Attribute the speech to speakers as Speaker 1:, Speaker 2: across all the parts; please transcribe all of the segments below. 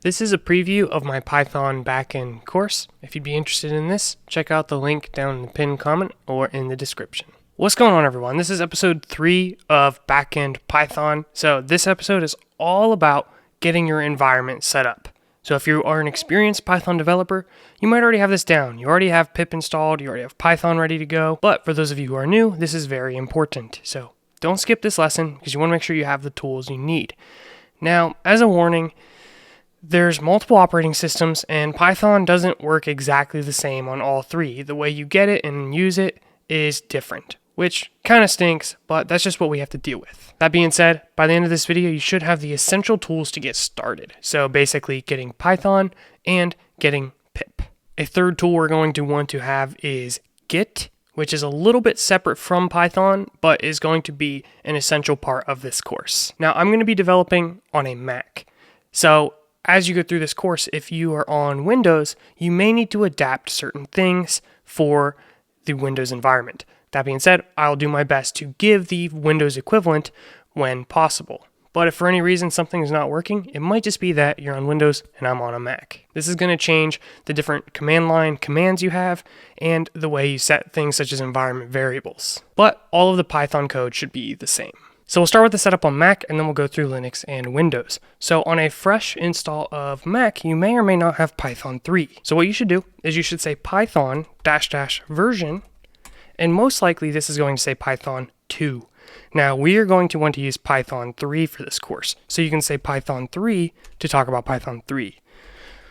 Speaker 1: This is a preview of my Python backend course. If you'd be interested in this, check out the link down in the pinned comment or in the description. What's going on, everyone? This is episode 3 of Backend Python. So this episode is all about getting your environment set up. So if you are an experienced Python developer, you might already have this down. You already have pip installed, you already have Python ready to go. But for those of you who are new, this is very important. So don't skip this lesson because you want to make sure you have the tools you need. Now, as a warning, there's multiple operating systems, and Python doesn't work exactly the same on all three. The way you get it and use it is different, which kind of stinks, but that's just what we have to deal with. That being said, by the end of this video, you should have the essential tools to get started. So basically getting Python and getting pip. A third tool we're going to want to have is Git, which is a little bit separate from Python, but is going to be an essential part of this course. Now, I'm going to be developing on a Mac. So as you go through this course, if you are on Windows, you may need to adapt certain things for the Windows environment. That being said, I'll do my best to give the Windows equivalent when possible. But if for any reason something is not working, it might just be that you're on Windows and I'm on a Mac. This is going to change the different command line commands you have and the way you set things such as environment variables. But all of the Python code should be the same. So we'll start with the setup on Mac, and then we'll go through Linux and Windows. So on a fresh install of Mac, you may or may not have Python 3. So what you should do is you should say Python -- version, and most likely this is going to say Python 2. Now we are going to want to use Python 3 for this course. So you can say Python 3 to talk about Python 3.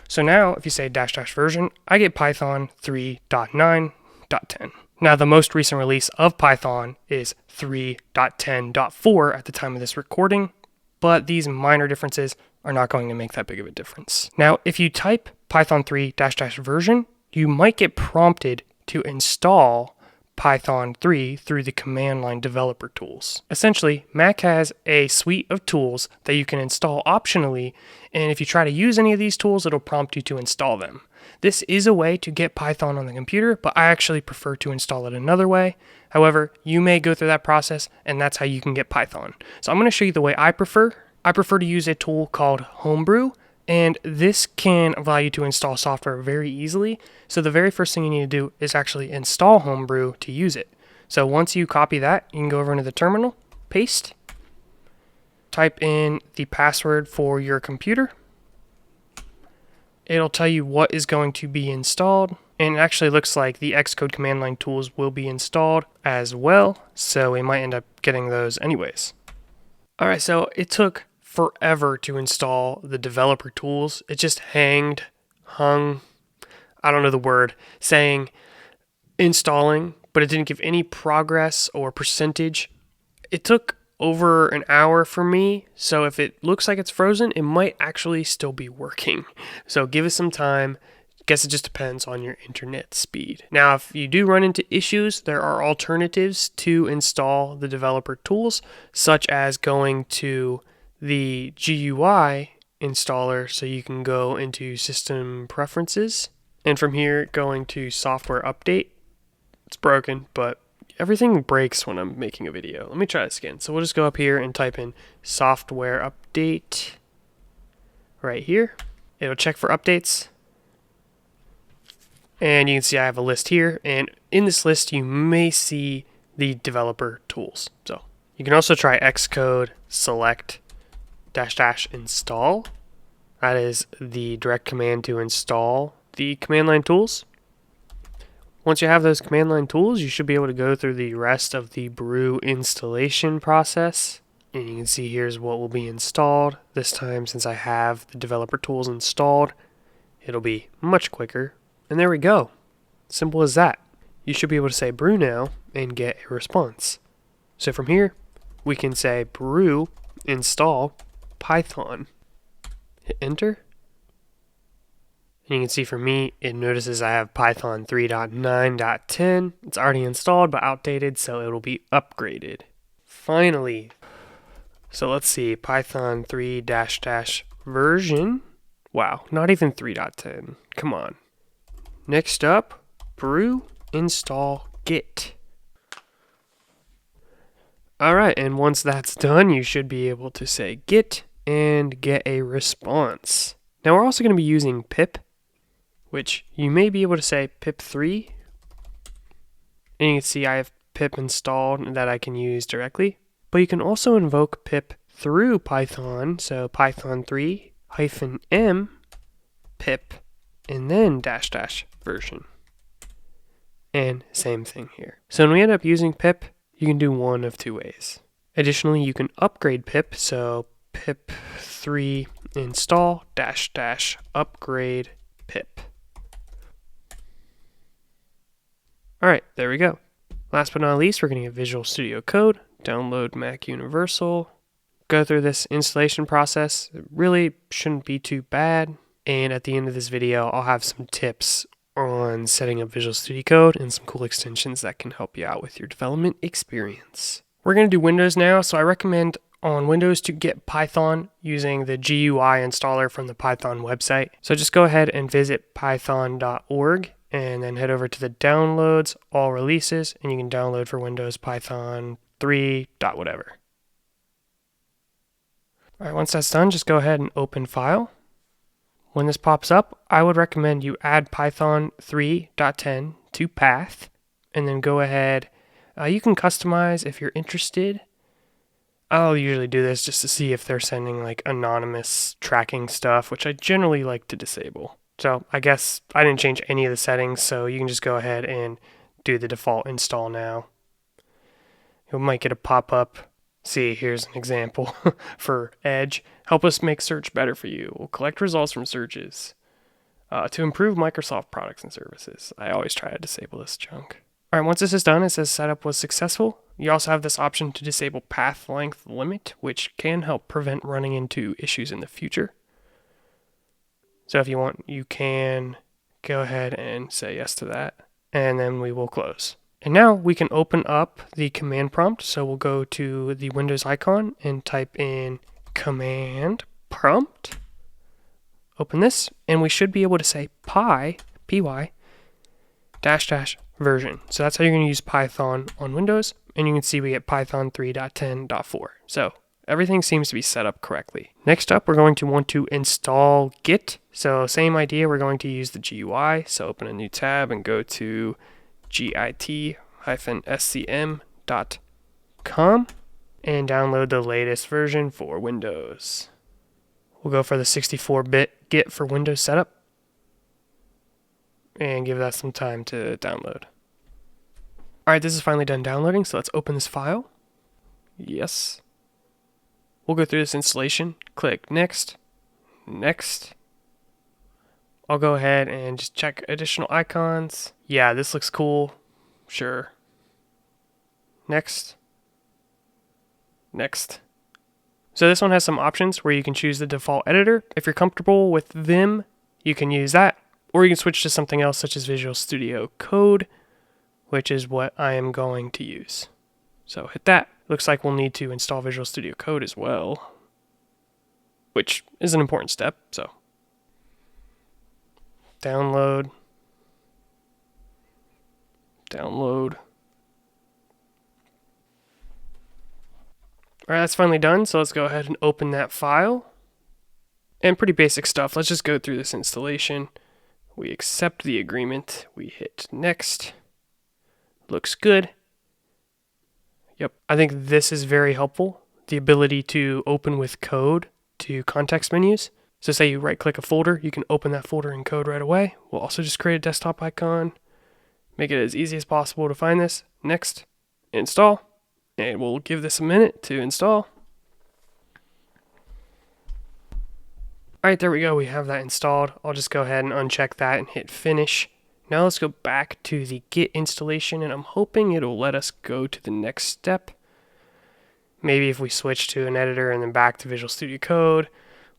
Speaker 1: So now if you say -- version, I get Python 3.9.10. Now, the most recent release of Python is 3.10.4 at the time of this recording, but these minor differences are not going to make that big of a difference. Now, if you type Python 3 -- version, you might get prompted to install Python 3 through the command line developer tools. Essentially, Mac has a suite of tools that you can install optionally, and if you try to use any of these tools, it'll prompt you to install them. This is a way to get Python on the computer, but I actually prefer to install it another way. However, you may go through that process, and that's how you can get Python. So I'm going to show you the way I prefer. I prefer to use a tool called Homebrew, and this can allow you to install software very easily. So the very first thing you need to do is actually install Homebrew to use it. So once you copy that, you can go over into the terminal, paste, type in the password for your computer. It'll tell you what is going to be installed, and it actually looks like the Xcode command line tools will be installed as well, so we might end up getting those anyways. Alright, so it took forever to install the developer tools. It just hung, I don't know the word, saying installing, but it didn't give any progress or percentage. It took over an hour for me, so if it looks like it's frozen, it might actually still be working. So give it some time. Guess it just depends on your internet speed. Now, if you do run into issues, there are alternatives to install the developer tools, such as going to the GUI installer, so you can go into System Preferences, and from here, going to Software Update. It's broken, but everything breaks when I'm making a video. Let me try this again. So we'll just go up here and type in Software Update right here. It'll check for updates. And you can see I have a list here. And in this list, you may see the developer tools. So you can also try Xcode select -- install. That is the direct command to install the command line tools. Once you have those command line tools, you should be able to go through the rest of the brew installation process. And you can see here's what will be installed. This time, since I have the developer tools installed, it'll be much quicker. And there we go. Simple as that. You should be able to say brew now and get a response. So from here, we can say brew install Python. Hit enter. And you can see for me, it notices I have Python 3.9.10. It's already installed, but outdated, so it'll be upgraded. Finally, so let's see, Python 3 -- version. Wow, not even 3.10. Come on. Next up, brew install Git. Alright, and once that's done, you should be able to say Git and get a response. Now we're also going to be using pip, which you may be able to say pip3. And you can see I have pip installed that I can use directly. But you can also invoke pip through Python, so python3 -m pip and then -- version. And same thing here. So when we end up using pip, you can do one of two ways. Additionally, you can upgrade pip, so pip3 install -- upgrade pip. Alright, there we go. Last but not least, we're going to get Visual Studio Code, download Mac Universal, go through this installation process. It really shouldn't be too bad. And at the end of this video, I'll have some tips on setting up Visual Studio Code and some cool extensions that can help you out with your development experience. We're going to do Windows now, so I recommend on Windows to get Python using the GUI installer from the Python website. So just go ahead and visit python.org and then head over to the downloads, all releases, and you can download for Windows Python 3. whatever. Alright, once that's done, just go ahead and open file. When this pops up, I would recommend you add Python 3.10 to path, and then go ahead. You can customize if you're interested. I'll usually do this just to see if they're sending like anonymous tracking stuff, which I generally like to disable. So I guess I didn't change any of the settings, so you can just go ahead and do the default install now. You might get a pop-up. See, here's an example for Edge. Help us make search better for you. We'll collect results from searches. To improve Microsoft products and services. I always try to disable this junk. Alright, once this is done, it says setup was successful. You also have this option to disable path length limit, which can help prevent running into issues in the future. So if you want, you can go ahead and say yes to that, and then we will close. And now we can open up the command prompt. So we'll go to the Windows icon and type in command prompt. Open this, and we should be able to say py -- version. So that's how you're going to use Python on Windows, and you can see we get Python 3.10.4. So everything seems to be set up correctly. Next up, we're going to want to install Git. So same idea, we're going to use the GUI. So open a new tab and go to git-scm.com and download the latest version for Windows. We'll go for the 64-bit Git for Windows setup and give that some time to download. Alright, this is finally done downloading, so let's open this file. Yes. We'll go through this installation, click Next, Next. I'll go ahead and just check additional icons. Yeah, this looks cool. Sure. Next. Next. So this one has some options where you can choose the default editor. If you're comfortable with Vim, you can use that. Or you can switch to something else such as Visual Studio Code, which is what I am going to use. So hit that. Looks like we'll need to install Visual Studio Code as well, which is an important step. So download. Download. Alright, that's finally done, so let's go ahead and open that file. And pretty basic stuff. Let's just go through this installation. We accept the agreement. We hit Next. Looks good. Yep, I think this is very helpful. The ability to open with code to context menus. So say you right-click a folder, you can open that folder in code right away. We'll also just create a desktop icon. Make it as easy as possible to find this. Next, install. And we'll give this a minute to install. Alright, there we go. We have that installed. I'll just go ahead and uncheck that and hit finish. Now let's go back to the Git installation, and I'm hoping it'll let us go to the next step. Maybe if we switch to an editor and then back to Visual Studio Code,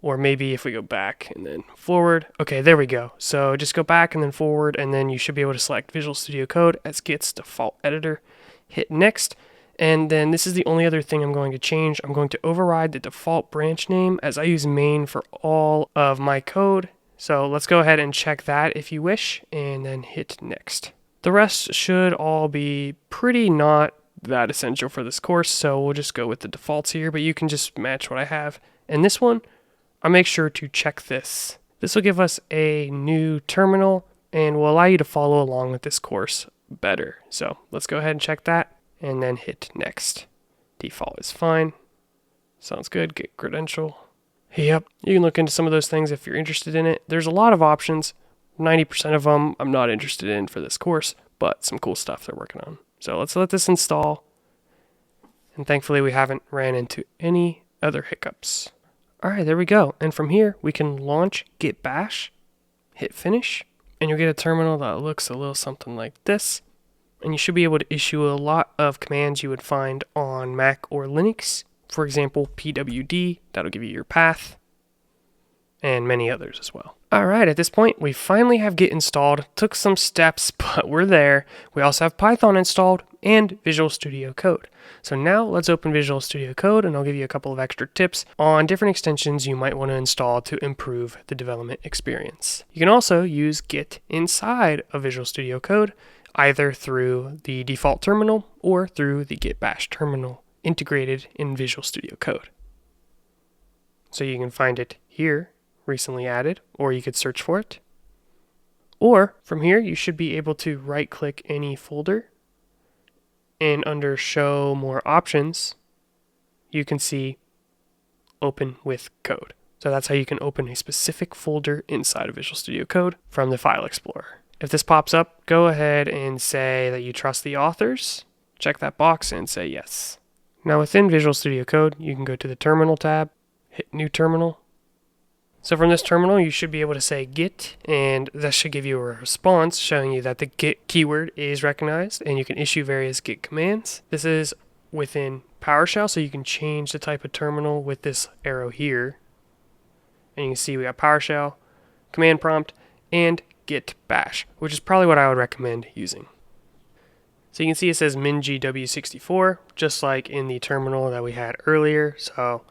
Speaker 1: or maybe if we go back and then forward. Okay, there we go. So just go back and then forward, and then you should be able to select Visual Studio Code as Git's default editor. Hit next, and then this is the only other thing I'm going to change. I'm going to override the default branch name as I use main for all of my code. So let's go ahead and check that if you wish, and then hit next. The rest should all be pretty not that essential for this course, so we'll just go with the defaults here, but you can just match what I have. And this one, I'll make sure to check this This will give us a new terminal and will allow you to follow along with this course better. So let's go ahead and check that and then hit next. Default is fine. Sounds good. Get credential. Yep, you can look into some of those things if you're interested in it. There's a lot of options. 90% of them I'm not interested in for this course, but some cool stuff they're working on. So let's let this install. And thankfully we haven't ran into any other hiccups. All right, there we go. And from here we can launch Git Bash, hit finish, and you'll get a terminal that looks a little something like this. And you should be able to issue a lot of commands you would find on Mac or Linux. For example, pwd, that'll give you your path, and many others as well. All right, at this point, we finally have Git installed. Took some steps, but we're there. We also have Python installed and Visual Studio Code. So now let's open Visual Studio Code, and I'll give you a couple of extra tips on different extensions you might want to install to improve the development experience. You can also use Git inside of Visual Studio Code, either through the default terminal or through the Git Bash terminal integrated in Visual Studio Code. So you can find it here, recently added, or you could search for it. Or from here, you should be able to right-click any folder, and under Show More Options, you can see Open with Code. So that's how you can open a specific folder inside of Visual Studio Code from the File Explorer. If this pops up, go ahead and say that you trust the authors. Check that box and say yes. Now within Visual Studio Code, you can go to the Terminal tab, hit New Terminal. So from this terminal, you should be able to say Git, and that should give you a response showing you that the Git keyword is recognized, and you can issue various Git commands. This is within PowerShell, so you can change the type of terminal with this arrow here. And you can see we got PowerShell, command prompt, and Git Bash, which is probably what I would recommend using. So you can see it says MinGW64, just like in the terminal that we had earlier. So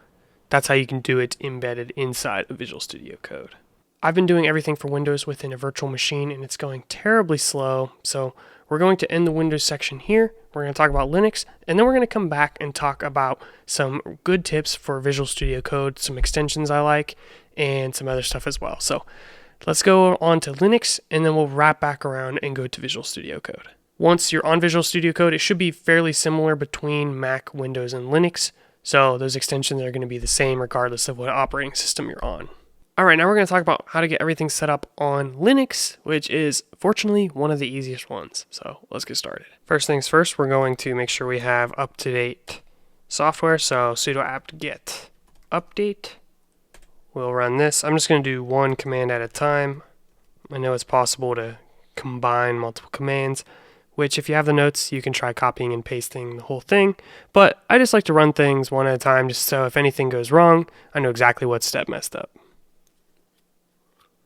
Speaker 1: that's how you can do it embedded inside of Visual Studio Code. I've been doing everything for Windows within a virtual machine, and it's going terribly slow. So we're going to end the Windows section here. We're going to talk about Linux, and then we're going to come back and talk about some good tips for Visual Studio Code, some extensions I like, and some other stuff as well. So let's go on to Linux, and then we'll wrap back around and go to Visual Studio Code. Once you're on Visual Studio Code, it should be fairly similar between Mac, Windows, and Linux. So those extensions are going to be the same regardless of what operating system you're on. All right, now we're going to talk about how to get everything set up on Linux, which is fortunately one of the easiest ones. So let's get started. First things first, we're going to make sure we have up-to-date software. So sudo apt-get update. We'll run this. I'm just going to do one command at a time. I know it's possible to combine multiple commands, which if you have the notes, you can try copying and pasting the whole thing. But I just like to run things one at a time, just so if anything goes wrong, I know exactly what step messed up.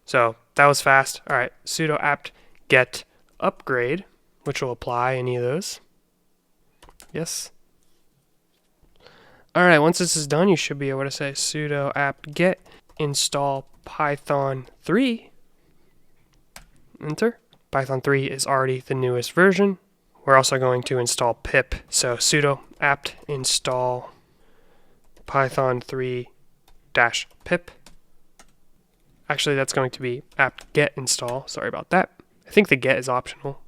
Speaker 1: So that was fast. All right, sudo apt-get upgrade, which will apply any of those. Yes. All right, once this is done, you should be able to say sudo apt-get install Python 3. Enter. Python 3 is already the newest version. We're also going to install pip. So sudo apt install Python 3-pip. Actually, that's going to be apt-get install. Sorry about that. I think the get is optional.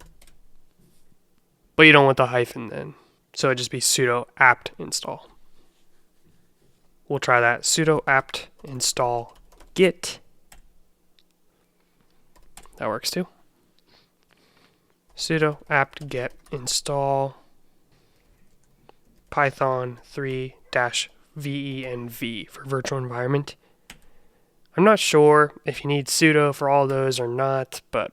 Speaker 1: But you don't want the hyphen then. So it'd just be sudo apt install. We'll try that. Sudo apt install git. That works too. Sudo apt-get install Python 3-venv for virtual environment. I'm not sure if you need sudo for all those or not, but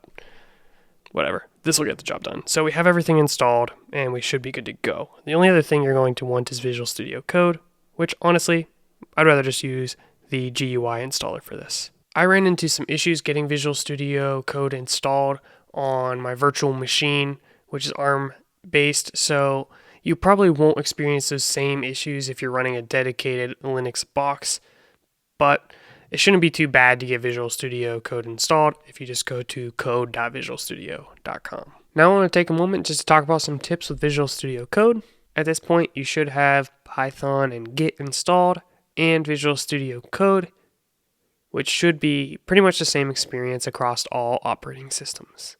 Speaker 1: whatever. This will get the job done. So we have everything installed, and we should be good to go. The only other thing you're going to want is Visual Studio Code, which honestly, I'd rather just use the GUI installer for this. I ran into some issues getting Visual Studio Code installed on my virtual machine, which is ARM-based, so you probably won't experience those same issues if you're running a dedicated Linux box, but it shouldn't be too bad to get Visual Studio Code installed if you just go to code.visualstudio.com. Now I want to take a moment just to talk about some tips with Visual Studio Code. At this point, you should have Python and Git installed and Visual Studio Code which should be pretty much the same experience across all operating systems.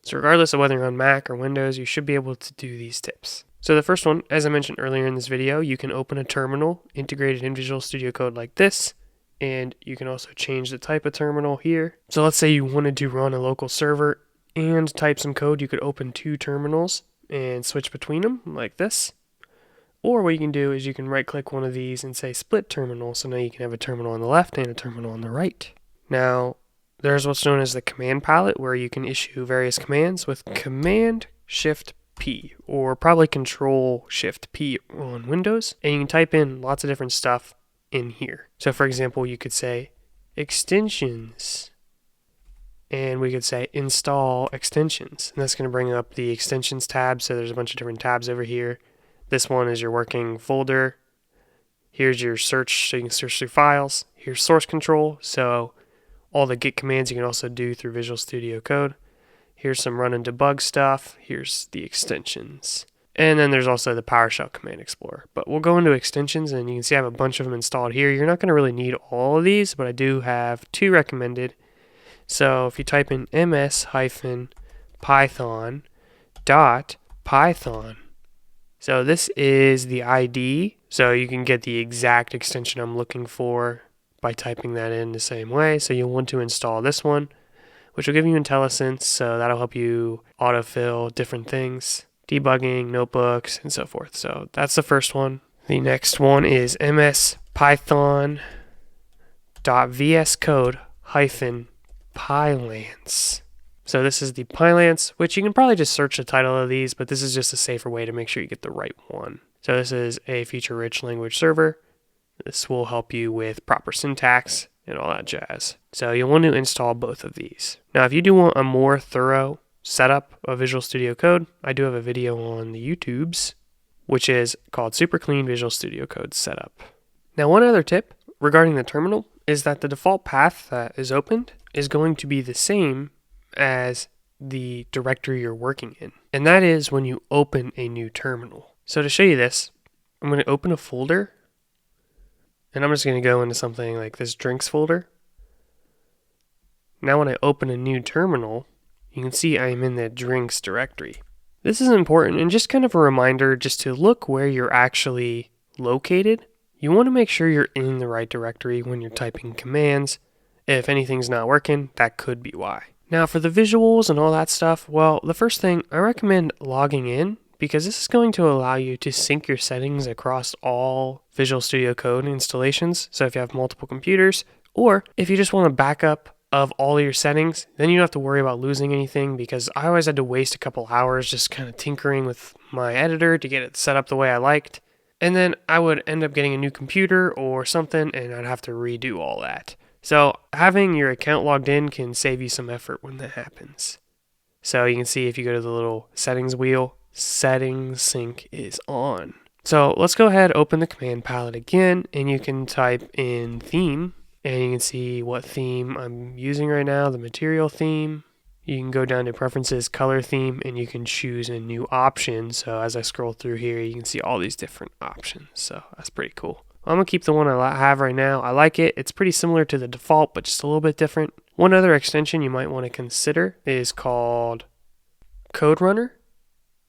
Speaker 1: So regardless of whether you're on Mac or Windows, you should be able to do these tips. So the first one, as I mentioned earlier in this video, you can open a terminal integrated in Visual Studio Code like this, and you can also change the type of terminal here. So let's say you wanted to run a local server and type some code, you could open two terminals and switch between them like this. Or what you can do is you can right click one of these and say split terminal, so now you can have a terminal on the left and a terminal on the right. Now, there's what's known as the command palette, where you can issue various commands with Command Shift P, or probably Control Shift P on Windows, and you can type in lots of different stuff in here. So for example, you could say extensions, and we could say install extensions, and that's going to bring up the extensions tab. So there's a bunch of different tabs over here. This one is your working folder. Here's your search, so you can search through files. Here's source control, so all the git commands you can also do through Visual Studio Code. Here's some run and debug stuff. Here's the extensions. And then there's also the PowerShell Command Explorer. But we'll go into extensions, and you can see I have a bunch of them installed here. You're not going to really need all of these, but I do have two recommended. So if you type in ms-python.python, so this is the ID, so you can get the exact extension I'm looking for by typing that in the same way. So you'll want to install this one, which will give you IntelliSense, so that'll help you autofill different things, debugging, notebooks, and so forth. So that's the first one. The next one is ms-python.vscode-pylance. So this is the Pylance, which you can probably just search the title of these, but this is just a safer way to make sure you get the right one. So this is a feature-rich language server. This will help you with proper syntax and all that jazz. So you'll want to install both of these. Now, if you do want a more thorough setup of Visual Studio Code, I do have a video on the YouTubes, which is called Super Clean Visual Studio Code Setup. Now, one other tip regarding the terminal is that the default path that is opened is going to be the same as the directory you're working in. And that is when you open a new terminal. So to show you this, I'm going to open a folder, and I'm just going to go into something like this drinks folder. Now when I open a new terminal, you can see I am in the drinks directory. This is important and just kind of a reminder just to look where you're actually located. You want to make sure you're in the right directory when you're typing commands. If anything's not working, that could be why. Now for the visuals and all that stuff, well, the first thing, I recommend logging in, because this is going to allow you to sync your settings across all Visual Studio Code installations. So if you have multiple computers, or if you just want a backup of all of your settings, then you don't have to worry about losing anything, because I always had to waste a couple hours just kind of tinkering with my editor to get it set up the way I liked. And then I would end up getting a new computer or something, and I'd have to redo all that. So having your account logged in can save you some effort when that happens. So you can see if you go to the little settings wheel, settings sync is on. So let's go ahead, open the command palette again, and you can type in theme, and you can see what theme I'm using right now, the material theme. You can go down to preferences, color theme, and you can choose a new option. So as I scroll through here, you can see all these different options. So that's pretty cool. I'm going to keep the one I have right now. I like it. It's pretty similar to the default, but just a little bit different. One other extension you might want to consider is called Code Runner.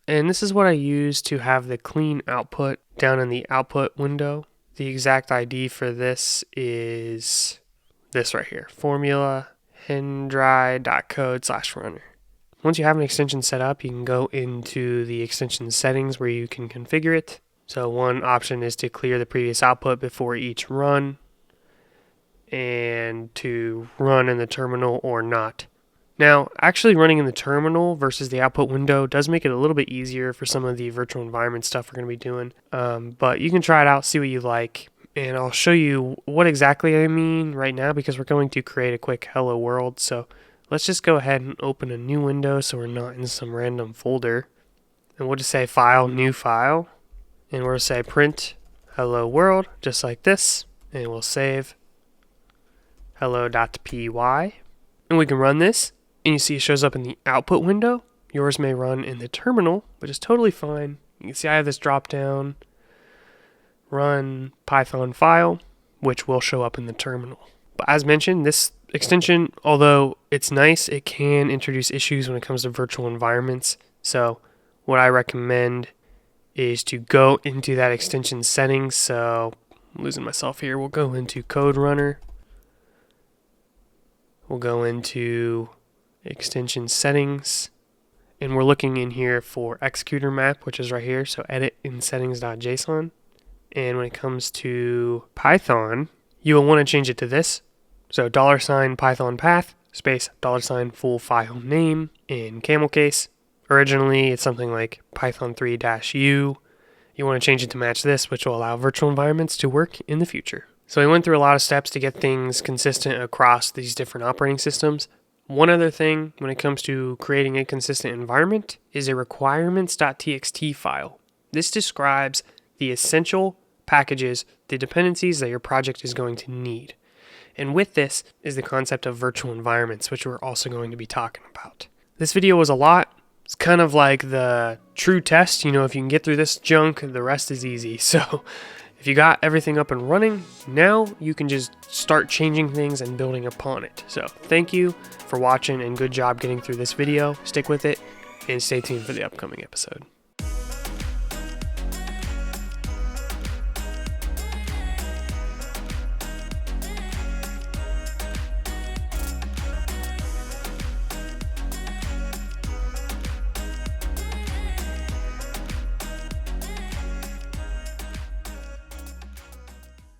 Speaker 1: And this is what I use to have the clean output down in the output window. The exact ID for this is this right here, formula hendry.code/runner. Once you have an extension set up, you can go into the extension settings where you can configure it. So one option is to clear the previous output before each run, and to run in the terminal or not. Now, actually running in the terminal versus the output window does make it a little bit easier for some of the virtual environment stuff we're going to be doing. But you can try it out, see what you like, and I'll show you what exactly I mean right now, because we're going to create a quick hello world. So let's just go ahead and open a new window so we're not in some random folder. And we'll just say file, new file. And we'll say print hello world, just like this. And we'll save hello.py. And we can run this. And you see it shows up in the output window. Yours may run in the terminal, which is totally fine. You can see I have this drop down, run Python file, which will show up in the terminal. But as mentioned, this extension, although it's nice, it can introduce issues when it comes to virtual environments. So what I recommend is to go into that extension settings. So I'm losing myself here. We'll go into Code Runner. We'll go into extension settings. And we're looking in here for executor map, which is right here. So edit in settings.json. And when it comes to Python, you will want to change it to this. So $Python path space $ full file name in camel case. Originally, it's something like Python 3-U. You want to change it to match this, which will allow virtual environments to work in the future. So we went through a lot of steps to get things consistent across these different operating systems. One other thing when it comes to creating a consistent environment is a requirements.txt file. This describes the essential packages, the dependencies that your project is going to need. And with this is the concept of virtual environments, which we're also going to be talking about. This video was a lot. It's kind of like the true test. If you can get through this junk, the rest is easy. So if you got everything up and running, now you can just start changing things and building upon it. So thank you for watching and good job getting through this video. Stick with it and stay tuned for the upcoming episode.